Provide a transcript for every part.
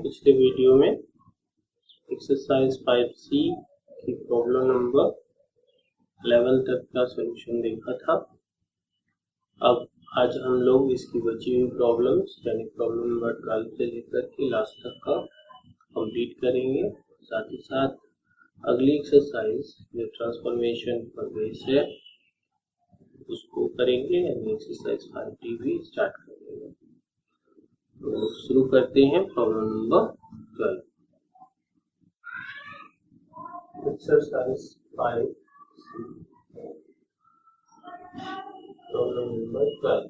पिछले वीडियो में exercise 5C की प्रॉब्लम नंबर 11 तक का सॉल्यूशन देखा था। अब आज हम लोग इसकी बची हुई प्रॉब्लम्स यानी प्रॉब्लम नंबर 12 से लेकर के लास्ट तक का कंप्लीट करेंगे। साथ ही साथ अगली एक्सरसाइज जो ट्रांसफॉर्मेशन पर बेस है उसको करेंगे यानी एक्सरसाइज 5D भी स्टार्ट करेंगे। तो शुरू करते हैं problem number 12। Exercise 5 problem number 12।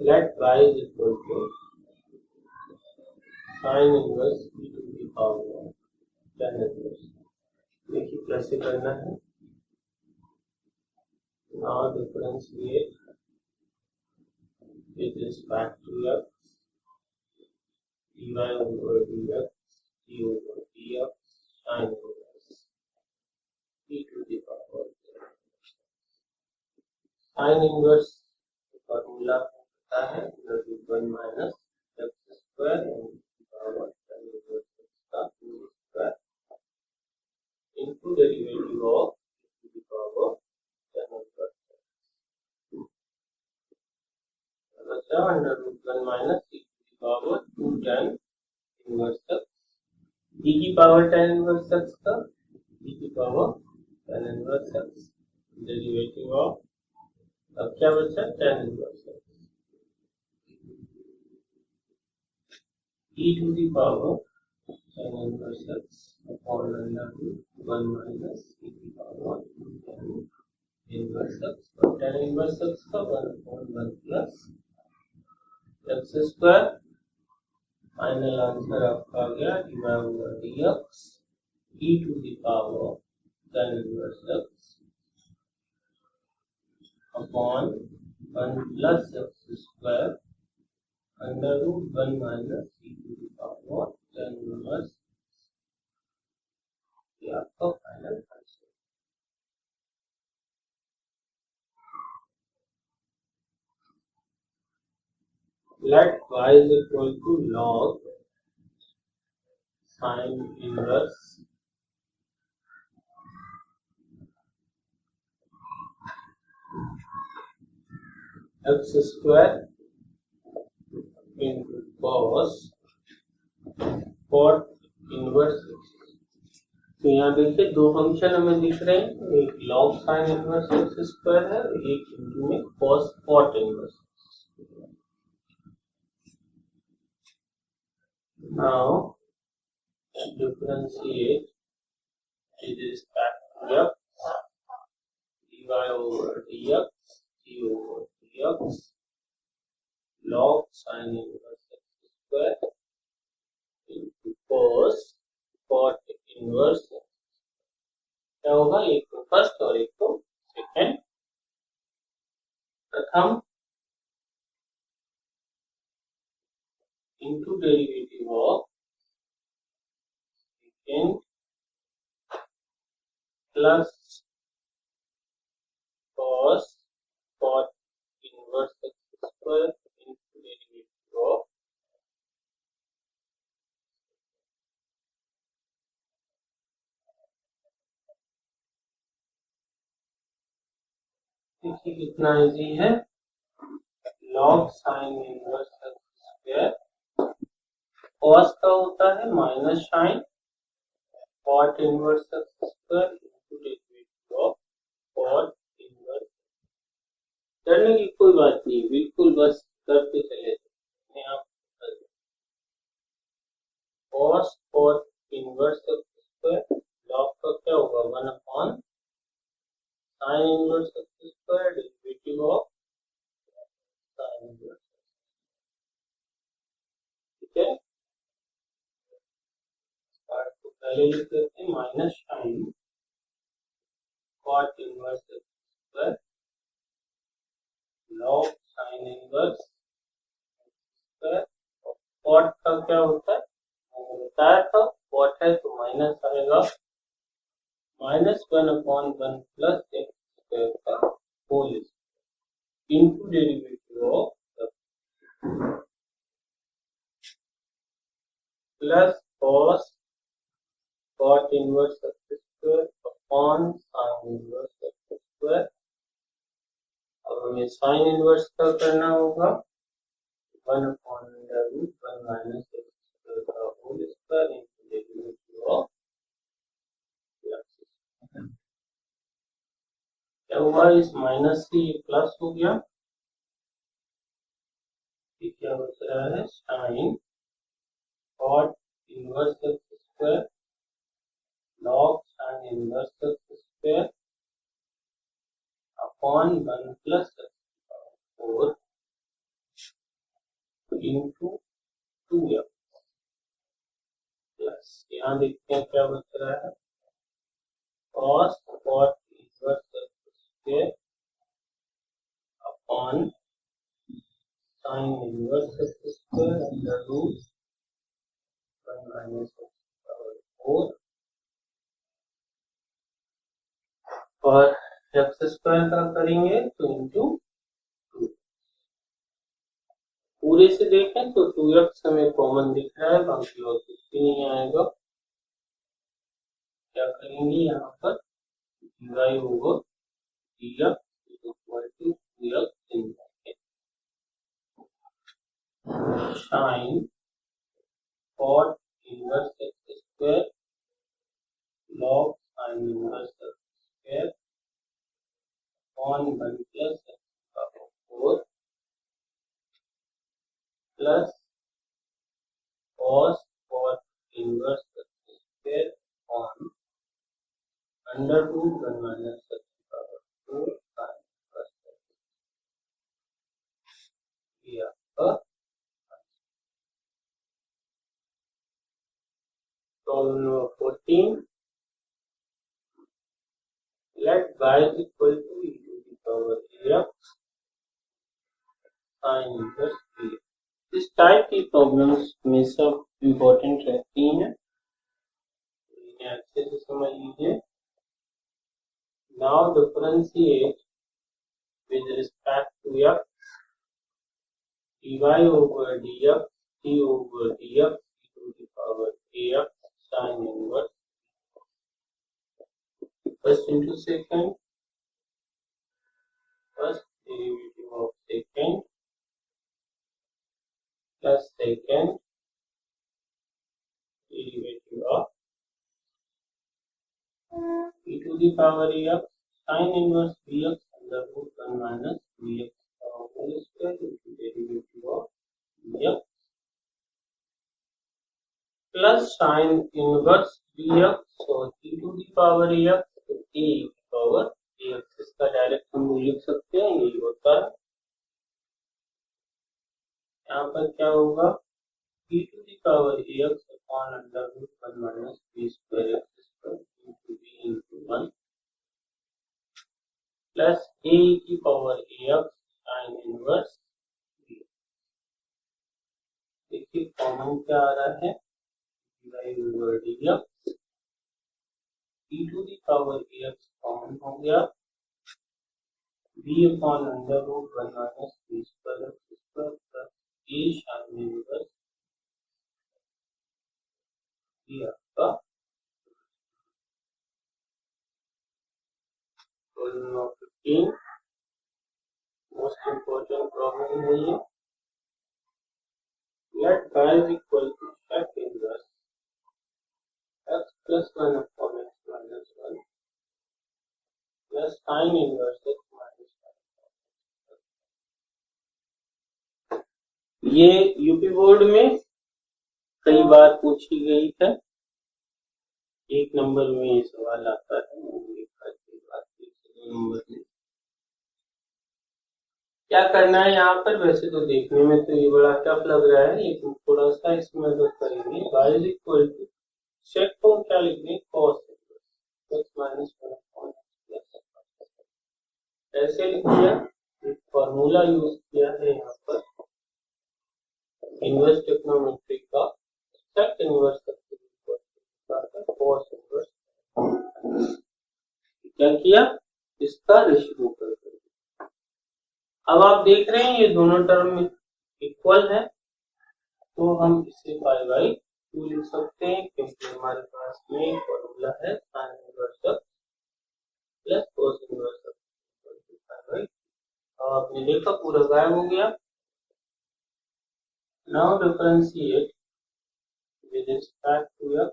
Let y is equal to sin inverse e to the power 10 inverse। देखिए कैसे करना है। Now differentiate with respect to x, dy over dx, d over dx, sin inverse e to the power 10। sin inverse formula होता है √1 minus x square power 10 inverse x का square into derivative of e to the power 10 inverse बचा √1 minus e to the power 2 10 inverse x e की power 10 inverse x का e की power 10 inverse x derivative of अब क्या बचा 10 inverse x e to the power 10 inverse x upon √1 minus e to the power 10 inverse x और 10 inverse x का 1/1 plus x square. Final answer आपका आ गया dy over dx e to the power 10 inverse x upon 1 plus x square √1 minus e to the power 10 inverse ये आपका final answer. लेट y is equal to log sin inverse x square into cos inverse x। तो यहाँ देखिए दो function हमें दिख रहे हैं, एक log sin inverse x square है और एक इनटू में cos inverse. Now differentiate with respect to x, dy over dx, d over dx, log sin inverse x square into cos inverse. क्या होगा, एक तो फर्स्ट और एक तो सेकेंड। प्रथम into derivative of secant plus cos inverse x square into derivative of देखिए कितना इजी है। log sin inverse x square cos का होता है minus sine cot inverse x square into derivative of cot inverse. करने की कोई बात नहीं, बिल्कुल बस करते चले आप। cot inverse x square log का क्या होगा 1 upon sin inverse x square derivative of sin inverse. ठीक है, पहले लिख लेते हैं minus sine cot inverse x square log sin inverse square. cot का क्या होता है मैंने बताया था, cot है तो माइनस आएगा -1 अपॉन 1 प्लस x स्क्वायर का whole into derivative of plus cot inverse x square upon sine inverse x square. अब हमें साइन इनवर्स का करना होगा 1 upon under root 1 minus x square का whole square into derivative of x। क्या हुआ, इस माइनस से ये प्लस हो गया, ये क्या बच रहा है sine cot inverse x square log sine inverse x square upon 1 plus x 4 into 2x plus, यहाँ देखते हैं क्या बच रहा है cos cot inverse x square upon sine inverse x square under root 1 minus x power 4 और x square का करेंगे तो इंटू 2। पूरे से देखें तो 2x हमें कॉमन दिख रहा है, बाकी और कुछ भी नहीं आएगा। क्या करेंगे यहाँ पर dy over dx equal to 2x sine cot inverse x square log sine inverse x square upon 1 plus x power 4 plus cos cot inverse x square upon under root 1 minus x power 4 sine inverse ये आपका problem number 14। Let y is equal to e to the power ax sin inverse dx। इस type की problems हमेशा important रहती हैं, इन्हें अच्छे से समझ लीजिए। Now differentiate with respect to x dy over dx d over dx e to the power ax sin inverse first into second, first derivative of second plus second derivative of e to the power ax sin inverse dx under root 1 minus dx whole square into derivative of dx plus sin inverse dx so e to the power ax तो e की power ax इसका direct हम लिख सकते हैं, यही होता है। यहाँ पर क्या होगा e to the power ax upon under root 1 minus b square x square into b into 1 plus a की power ax sin inverse b। देखिए कॉमन क्या आ रहा है dy over dx e to the power ax common हो गया b upon under root 1 minus b square x square plus a sin inverse b आपका problem number 15 most important problem है ये। Let y is equal to sec inverse x plus 1 upon x minus 1 plus sin inverse x minus 1। ये UP board में कई बार पूछी गई है, 1 number में ये सवाल आता है, 2 नंबर में। क्या करना है यहाँ पर, वैसे तो देखने में तो ये बड़ा टफ लग रहा है, लेकिन थोड़ा सा इसमें मदद करेंगे। y is equal to सेक को क्या लिख दें cos x minus 1 upon x plus ऐसे लिख दिया। एक फॉर्मूला यूज किया है यहाँ पर इनवर्स ट्रिग्नोमेट्री का, सेक इनवर्स cos इनवर्स क्या किया, इसका रेशियो कर दिया। अब आप देख रहे हैं ये दोनों टर्म इक्वल है, तो हम इसे पाई बाई 2 लिख सकते हैं क्योंकि हमारे पास में फॉर्मूला है sine inverse plus cos inverse. और आपने देखा पूरा गायब हो गया। Now differentiate with respect to x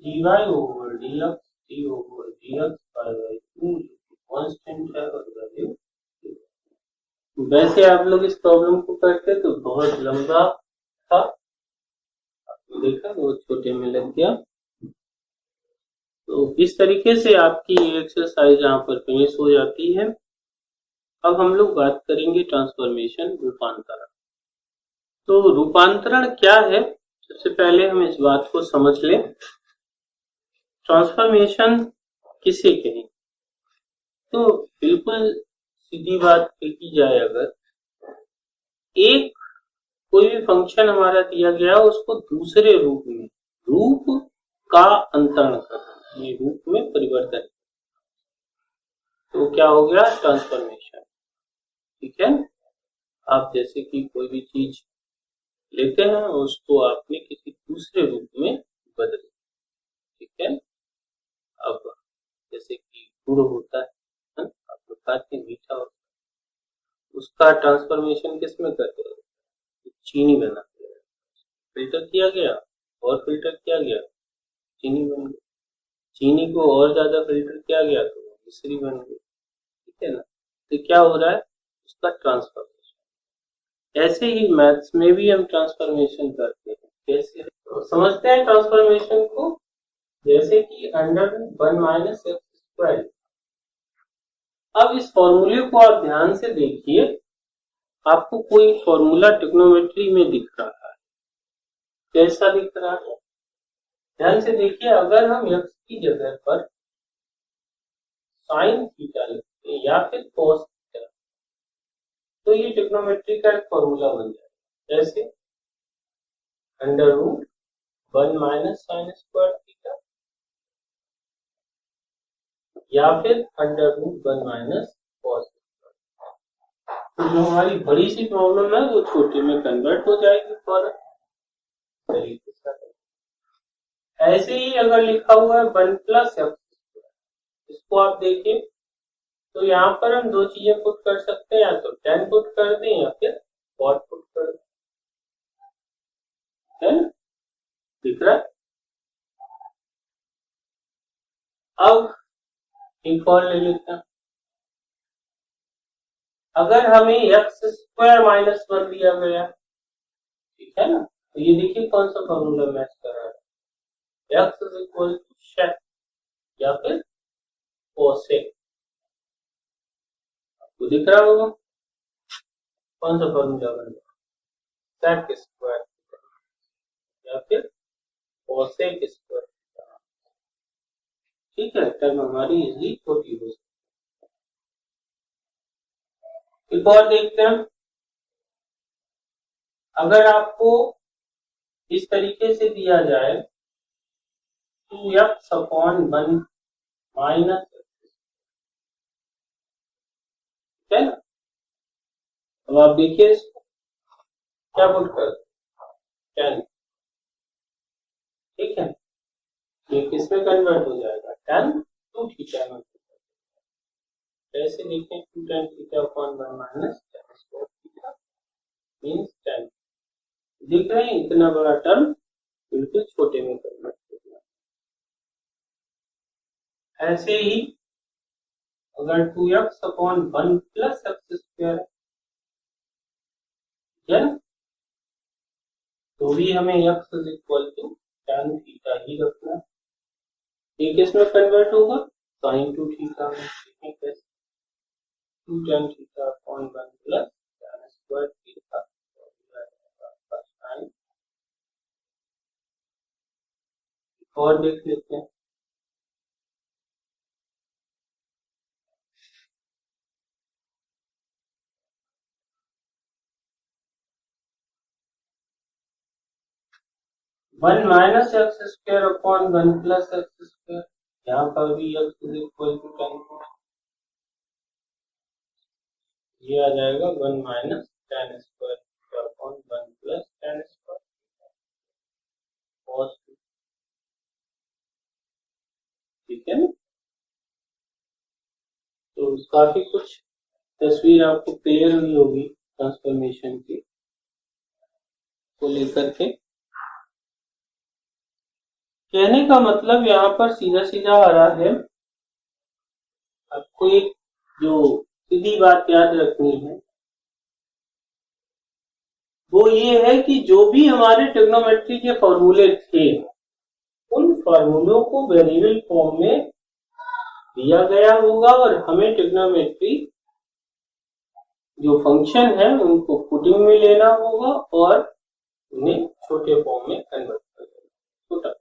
dy over dx d over dx by 2 constant है और वैल्यू। वैसे आप लोग इस प्रॉब्लम को करते तो बहुत लंबा था, आपने देखा बहुत छोटे में लग गया। तो इस तरीके से आपकी एक्सरसाइज यहाँ पर फिनिश हो जाती है। अब हम लोग बात करेंगे ट्रांसफॉर्मेशन रूपांतरण। तो रूपांतरण क्या है, सबसे पहले हम इस बात को समझ लें। ट्रांसफॉर्मेशन किसे कहें? तो बिल्कुल सीधी बात की जाए, अगर एक कोई भी फंक्शन हमारा दिया गया उसको दूसरे रूप में, रूप का अंतरण करना, ये रूप में परिवर्तन, तो क्या हो गया? ट्रांसफॉर्मेशन। ठीक है, आप जैसे कि कोई भी चीज लेते हैं उसको आपने किसी दूसरे रूप में बदल, ठीक है। अब जैसे कि गुड़ होता है, आप लोग खाते हैं, मीठा होता है, उसका ट्रांसफॉर्मेशन किसमें करते हैं? चीनी बनाते हैं, फिल्टर किया गया और फिल्टर किया गया, चीनी बन गई। चीनी को और ज्यादा फिल्टर किया गया तो मिश्री बन गई, ठीक है ना। तो क्या हो रहा है? उसका ट्रांसफॉर्मेशन। ऐसे ही मैथ्स में भी हम ट्रांसफॉर्मेशन करते हैं। कैसे? तो समझते हैं ट्रांसफॉर्मेशन को। जैसे कि अंडर 1 माइनस एक्स स्क्वायर। अब इस फॉर्मूले को आप ध्यान से देखिए, आपको कोई फॉर्मूला ट्रिग्नोमेट्री में दिख रहा है, कैसा दिख रहा है? ध्यान से देखिए, अगर हम x की जगह पर साइन थीटा लिखते हैं या फिर cos थीटा, तो ये ट्रिग्नोमेट्री का एक फॉर्मूला बन जाएगा। जैसे under root 1 minus sine square theta या फिर अंडर रूट 1 माइनस कॉस। तो जो हमारी बड़ी सी प्रॉब्लम है वो छोटी में कन्वर्ट हो जाएगी फौरन तरीके से। ऐसे ही अगर लिखा हुआ है 1 प्लस एक्स, इसको आप देखिए तो यहाँ पर हम दो चीजें पुट कर सकते हैं, या तो 10 पुट कर दें या फिर कॉट पुट कर दें। दिख रहा है? अब एक और ले लेते हैं। अगर हमें एक्स स्क्वायर माइनस 1 दिया गया, ठीक है ना, तो ये देखिए कौन सा फॉर्मूला मैच कर रहा है? X is equal to sec या फिर कोसेक। आपको दिख रहा होगा कौन सा फॉर्मूला बन रहा है? सेक स्क्वायर या फिर कोसेक स्क्वायर। ठीक है, टर्म हमारी इजली छोटी हो सकती है। एक और देखते हैं। अगर आपको इस तरीके से दिया जाए 2x अपॉन 1 माइनस, ठीक है ना, अब आप देखिए इसको क्या पुट कर 10, ठीक है, ये किसमें कन्वर्ट हो जाएगा? 10 टू थीटा में। ऐसे लिखें 2 tan theta upon 1 minus tan square theta means 10। दिख रहे हैं इतना बड़ा टर्म बिल्कुल छोटे में कन्वर्ट हो गया। ऐसे ही अगर 2x upon 1 plus x square है, तो भी हमें x is equal to tan theta ही रखना है। ये किसमें कन्वर्ट होगा? sin 2 थीटा में। कैसे? 2 tan theta upon 1 plus tan square theta और देख लेते हैं। One minus x square upon 1 plus x square, यहाँ पर भी x is equal to tan, ये आ जाएगा 1 minus tan square upon 1 plus tan square. cos, ठीक है ना। तो काफी कुछ तस्वीर आपको क्लियर हुई होगी ट्रांसफॉर्मेशन की को लेकर के। कहने का मतलब यहाँ पर सीधा सीधा आ रहा है, आपको एक जो सीधी बात याद रखनी है वो ये है कि जो भी हमारे ट्रिग्नोमेट्री के फॉर्मूले थे उन फॉर्मूलों को वेरिएबल फॉर्म में दिया गया होगा और हमें ट्रिग्नोमेट्री जो फंक्शन है उनको पुटिंग में लेना होगा और उन्हें छोटे फॉर्म में कन्वर्ट कर देना, छोटा।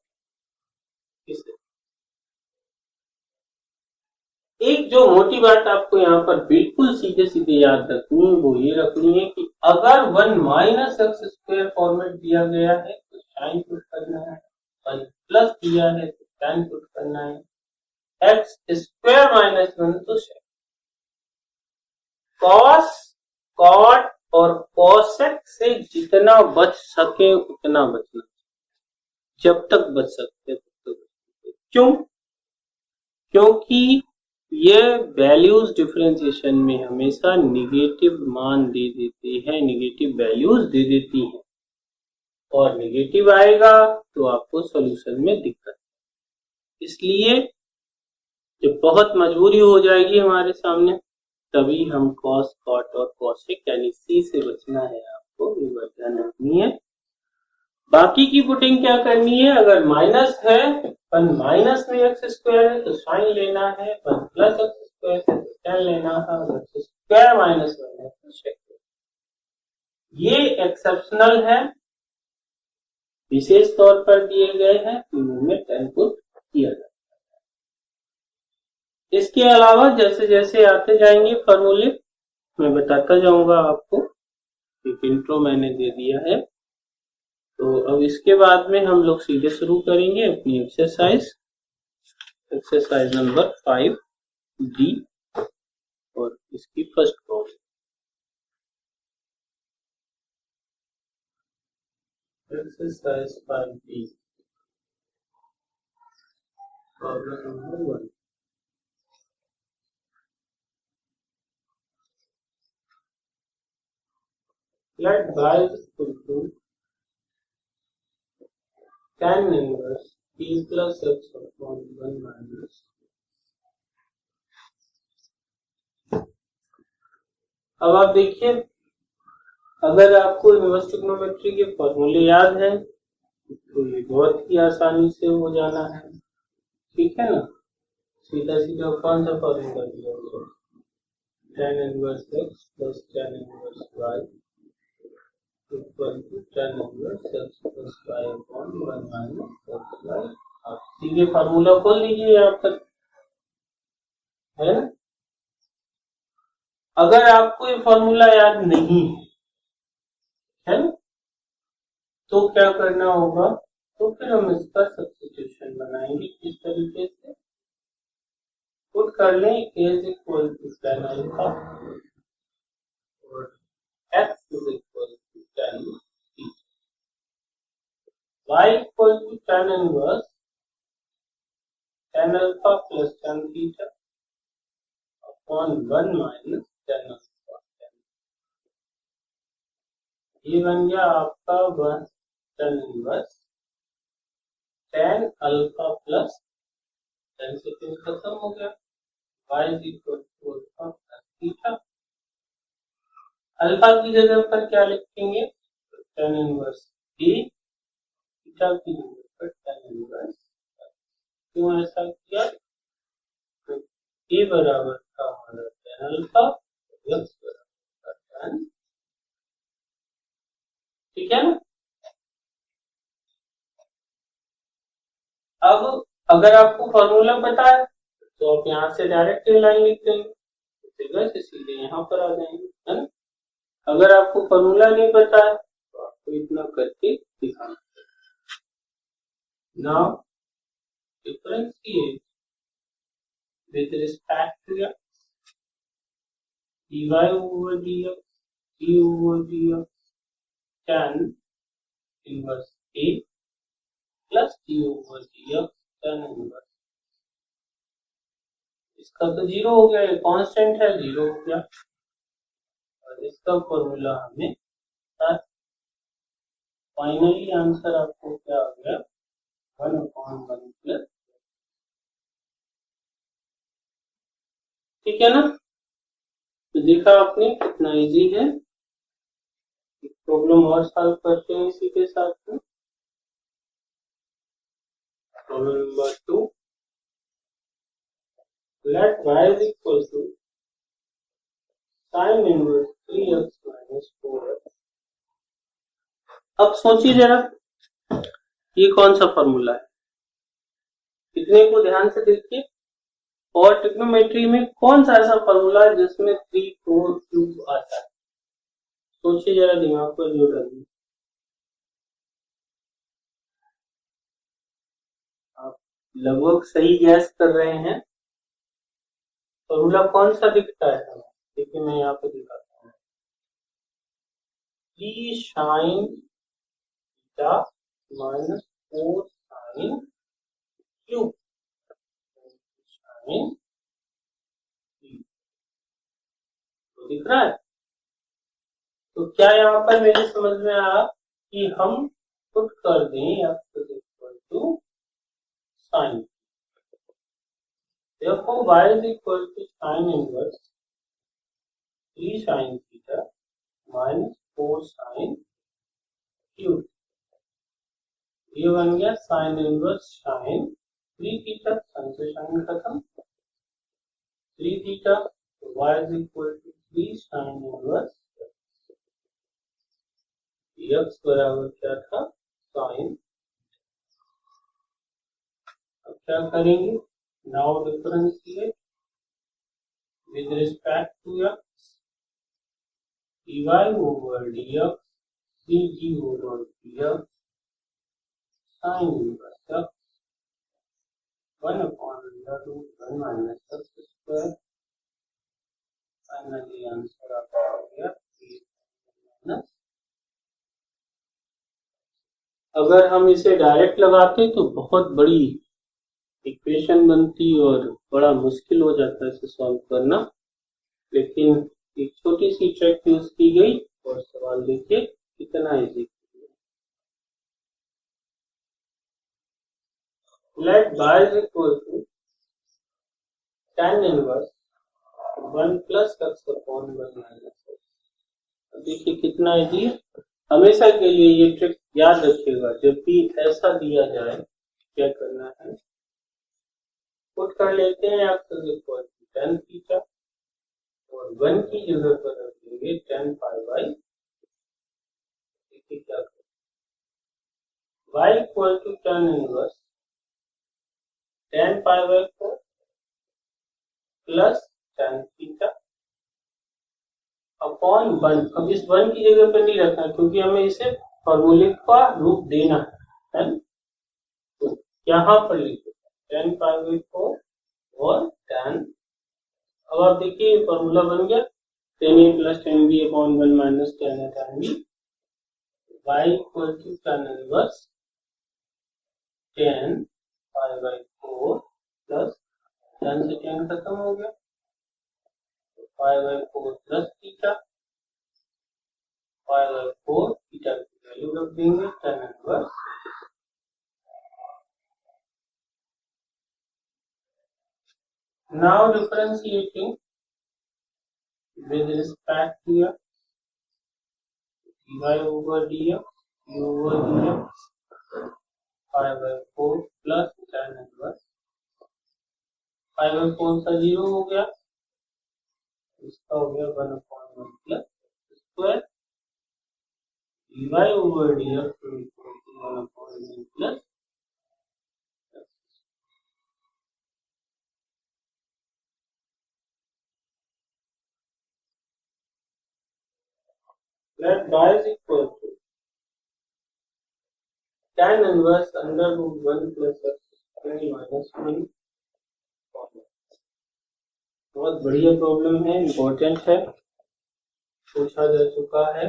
एक जो मोटी बात आपको यहाँ पर बिल्कुल सीधे सीधे याद रखनी है वो ये रखनी है कि अगर 1 माइनस एक्स स्क्वायर फॉर्मेट दिया गया है तो साइन पुट करना है, 1 प्लस दिया है तो साइन पुट करना है, एक्स स्क्वायर माइनस 1 तो सेक, कॉस कॉट और कॉसेक से जितना बच सके उतना बचना, जब तक बच सकते तब तक बच सकते। क्यों? क्योंकि ये वैल्यूज डिफरेंशिएशन में हमेशा निगेटिव मान दे देते हैं, निगेटिव वैल्यूज दे देती हैं और निगेटिव आएगा तो आपको सॉल्यूशन में दिक्कत। इसलिए जब बहुत मजबूरी हो जाएगी हमारे सामने तभी हम कॉस कॉट और कॉसेक यानी सी से बचना है, आपको ये बात ध्यान रखनी है। बाकी की पुटिंग क्या करनी है, अगर माइनस है 1 माइनस में एक्स स्क्वायर है तो साइन लेना है, 1 प्लस एक्स स्क्वायर है तो tan लेना है, एक्स स्क्वायर माइनस 1 है तो सेक। ये एक्सेप्शनल है, विशेष तौर पर दिए गए हैं, इनमें tan पुट किया जाता है। इसके अलावा जैसे जैसे आते जाएंगे फॉर्मूले मैं बताता जाऊंगा आपको, एक इंट्रो मैंने दे दिया है। तो अब इसके बाद में हम लोग सीधे शुरू करेंगे अपनी एक्सरसाइज नंबर 5D और इसकी first problem. Exercise 5D problem number 1। Let y is equal to tan inverse p plus x upon 1 minus। अब आप देखिए, अगर आपको इनवर्स ट्रिग्नोमेट्री के फॉर्मूले याद है तो ये बहुत ही आसानी से हो जाना है, ठीक है ना। सीधा सीधा कौन सा फॉर्मूला दिया हुआ, tan inverse x plus tan inverse y equal to tan inverse x plus y upon 1 minus xy। आप सीधे फार्मूला खोल लीजिए यहाँ पर, है ना। अगर आपको ये फॉर्मूला याद नहीं है ना तो क्या करना होगा, तो फिर हम इसका सब्स्टिट्यूशन बनाएंगे। किस तरीके से पुट कर लें, a is equal to tan alpha और x is equal to tan theta, y equal to tan inverse tan alpha plus tan theta upon 1 minus tan alpha. ये बन गया आपका 1 tan inverse tan alpha plus tan से tan खत्म हो गया, y is equal to alpha plus theta. Alpha की जगह पर क्या लिखेंगे, tan इनवर्स a, थीटा की जगह पर tan इनवर्स। क्यों ऐसा किया, तो a बराबर का हमारा tan अल्फा, x बराबर का tan, ठीक है ना। अब अगर आपको फॉर्मूला पता है तो आप यहाँ से डायरेक्ट लाइन लिख देंगे, से सीधे यहाँ पर आ जाएंगे, है ना। अगर आपको फॉर्मूला नहीं पता है तो आपको इतना करके दिखाना। Now differentiate with respect to x, dy over dx, d over dx, tan inverse a plus D over D x tan inverse. इसका तो जीरो हो गया, ये कांस्टेंट है, जीरो हो गया। और इसका फॉर्मूला हमें फाइनली आंसर आपको क्या आ गया, 1/1 प्लस। ठीक है ना। तो देखा आपने कितना इजी है। एक प्रॉब्लम और सॉल्व करते हैं इसी के साथ में। Problem number 2, let y is equal to sin inverse 3x minus 4x। अब सोचिए जरा, ये कौन सा फॉर्मूला है, इतने को ध्यान से देखिए। और ट्रिग्नोमेट्री में कौन सा ऐसा फॉर्मूला है जिसमें 3 4 क्यूब आता है? सोचिए जरा, दिमाग पर जोर डालिए। आप लगभग सही गैस कर रहे हैं। फॉर्मूला कौन सा दिखता है हमें? देखिए मैं यहाँ पे दिखाता हूँ, 3 sin theta minus 4 sin cube sin, तो दिख रहा है। तो क्या यहाँ पर मेरे समझ में आया कि हम पुट कर दें x equal to sine, therefore y is equal to sin inverse 3 sin theta minus 4 sin cube. ये बन गया sin inverse sin 3 theta, sin से sin खत्म, 3 theta, y is equal to 3 sin inverse x बराबर क्या था, sin। अब क्या करेंगे, now differentiate with respect to x, dy over dx dg over dx sin inverse x 1/√1 minus x square। Finally answer आपका हो गया 3 - अगर हम इसे डायरेक्ट लगाते तो बहुत बड़ी इक्वेशन बनती और बड़ा मुश्किल हो जाता है इसे सॉल्व करना, लेकिन एक छोटी सी ट्रिक यूज की गई और सवाल देखिए कितना easy. Let y is equal to tan inverse 1 plus x upon 1 minus x। देखिए कितना इजी है। हमेशा के लिए ये ट्रिक याद रखिएगा, जब भी ऐसा दिया जाए क्या करना है, पुट कर लेते हैं x is equal to tan theta और 1 की जगह पर रख देंगे tan पाई बाई। देखिए क्या करें, y equal to tan inverse tan pi by 4 plus tan theta upon 1। अब इस 1 की जगह पर नहीं रखना क्योंकि हमें इसे फॉर्मूले का रूप देना है। तो यहाँ पर लिखो tan पाई बाई 4 और tan। अब आप देखिए ये फॉर्मूला बन गया, tan a plus tan b upon 1 minus tan a tan b। y equal to tan inverse tan pi by 4 plus tan से tan खत्म हो गया, pi by 4 plus theta, pi by 4 theta की वैल्यू रख देंगे tan inverse. Now differentiating with respect to x, dy over dx, u over dx, pi by 4 plus tan inverse. pi by 4 का 0 हो गया, इसका हो गया 1/1 plus square, dy over dx equal to 1/1 plus. Let y is equal to tan inverse √1 plus x square minus 1। बहुत बढ़िया problem है, important है, पूछा जा चुका है।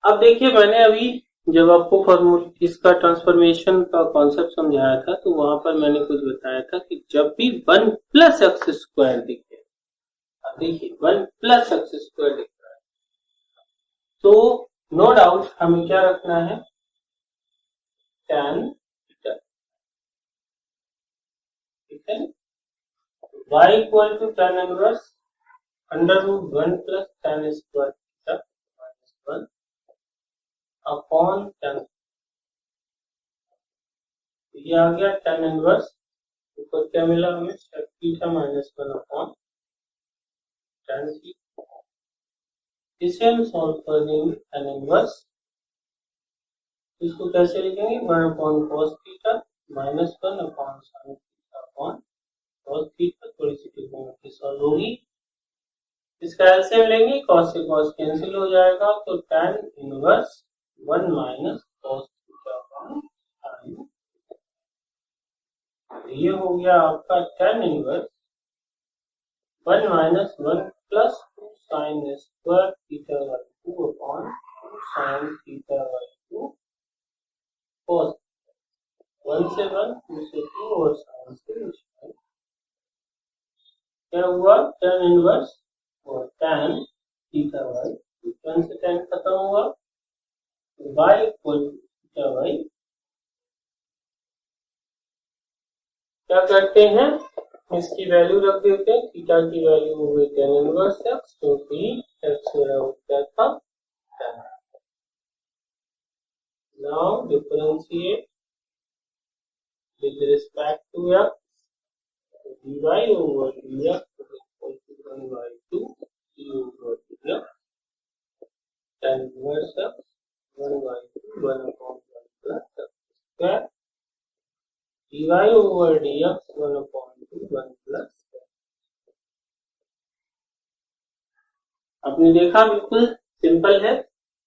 अब देखिए मैंने अभी जब आपको फॉर्मूला इसका ट्रांसफॉर्मेशन का कॉन्सेप्ट समझाया था तो वहां पर मैंने कुछ बताया था कि जब भी 1 प्लस एक्स स्क्वायर दिखे, देखिए 1 प्लस एक्स स्क्वायर दिख रहा है तो नो डाउट हमें क्या रखना है, tan थीटा, ठीक है। y equal to tan inverse under root 1 plus tan square theta minus 1 upon tan, ये आ गया tan इनवर्स, ऊपर क्या मिला हमें, sec theta minus 1 upon tan theta. इसे हम सॉल्व कर देंगे tan इनवर्स, इसको कैसे लिखेंगे, 1 upon cos theta minus 1 upon sin theta upon cos theta, थोड़ी सी ट्रिग्नोमेट्री सॉल्व होगी, इसका एलसीएम लेंगे, cos से cos कैंसिल हो जाएगा तो tan inverse 1 minus cos theta upon sin, ये हो गया आपका tan inverse 1 minus 1 plus 2 sin square theta by 2 upon 2 sin theta by 2 cos, 1 से 1, 2 से 2 और sin से निशान, क्या हुआ tan इनवर्स और tan थीटा बाई 2, tan से tan खत्म हुआ, y equal to theta by, क्या करते हैं, इसकी वैल्यू रख देते हैं, थीटा की वैल्यू हो गई tan इनवर्स x, क्योंकि x मेरा हो गया था tan। Now differentiate with respect to x, dy over dx is equal to 1 by 2 d over dx, tan inverse x 1 by 2 1 upon 1 plus x square, dy over dx 1 upon 2 1 plus x। आपने देखा बिल्कुल simple है।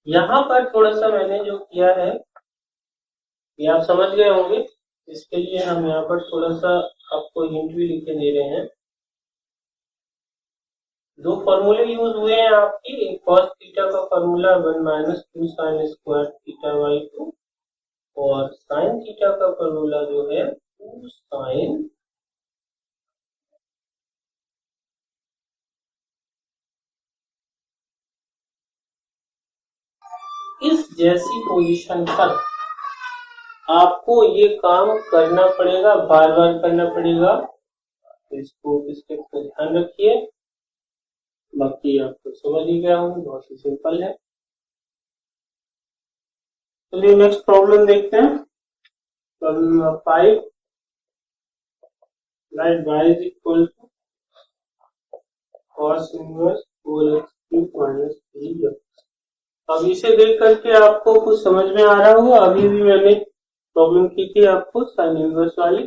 यहाँ पर थोड़ा सा मैंने जो किया है ये आप समझ गए होंगे, इसके लिए हम यहाँ पर थोड़ा सा आपको हिंट भी लिख के दे रहे हैं। दो फॉर्मूले यूज हुए हैं आपकी, एक cos थीटा का formula 1 minus 2 sin square theta by 2 और sin थीटा का फॉर्मूला जो है 2 sin, इस जैसी पोजीशन पर आपको ये काम करना पड़ेगा, बार बार करना पड़ेगा, तो इसको स्टेप को ध्यान रखिए, बाकी आपको समझ ही गया हूँ, बहुत ही सिंपल है। चलिए नेक्स्ट प्रॉब्लम देखते हैं, problem number 5, write y is equal to cos inverse 4x cube minus 3x। अब इसे देख करके आपको कुछ समझ में आ रहा होगा, अभी भी मैंने प्रॉब्लम की थी आपको साइन इनवर्स वाली,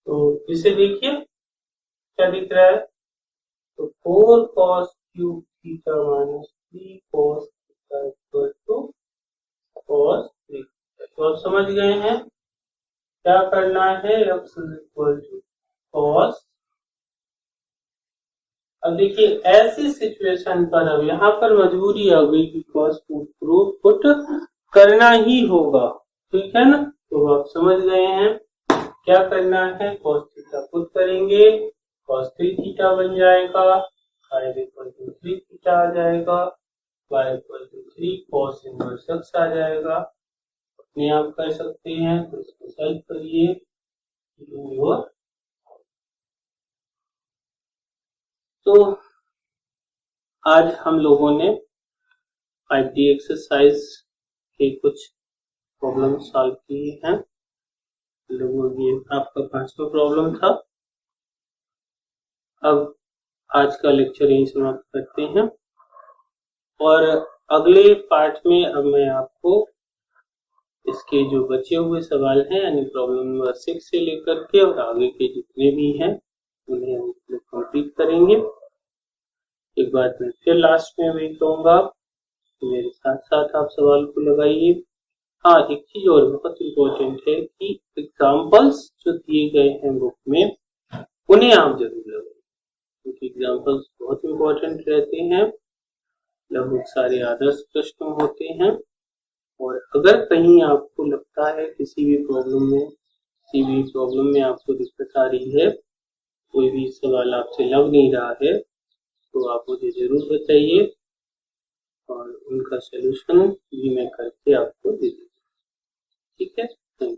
तो इसे देखिए क्या दिख रहा है, तो 4 cos cube theta minus 3 cos theta equal to cos 3। तो आप समझ गए हैं क्या करना है, x इक्वल टू cos। अब देखिए ऐसी सिचुएशन पर अब यहाँ पर मजबूरी आ गई कि cos को प्रूफ पुट करना ही होगा, ठीक है ना, तो आप समझ गए हैं क्या करना है, cos थीटा पुट करेंगे, cos 3 थीटा बन जाएगा, y इक्वल टू 3 थीटा आ जाएगा, y equal to 3 cos inverse x आ जाएगा, अपने आप कर सकते हैं, तो इसको सॉल्व करिए। तो आज हम लोगों ने 5D एक्सरसाइज के कुछ प्रॉब्लम सॉल्व किए हैं, लगभग ये आपका 5वां प्रॉब्लम था। अब आज का लेक्चर यही समाप्त करते हैं और अगले पार्ट में अब मैं आपको इसके जो बचे हुए सवाल हैं यानी प्रॉब्लम नंबर 6 से लेकर के और आगे के जितने भी हैं उन्हें हम कंप्लीट करेंगे। एक बार मैं फिर लास्ट में वही कहूंगा, मेरे साथ साथ आप सवाल को लगाइए। हाँ, एक चीज और बहुत इम्पोर्टेंट है कि एग्जाम्पल्स जो दिए गए हैं बुक में उन्हें आप जरूर लगाइए, क्योंकि एग्जाम्पल्स बहुत इम्पोर्टेंट रहते हैं, लगभग सारे आदर्श प्रश्न होते हैं, और अगर कहीं आपको लगता है किसी भी प्रॉब्लम में आपको दिक्कत आ रही है, कोई भी सवाल आपसे लग नहीं रहा है, तो आप मुझे जरूर बताइए और उनका सलूशन भी मैं करके आपको दे दूँगा। ठीक है, थैंक यू।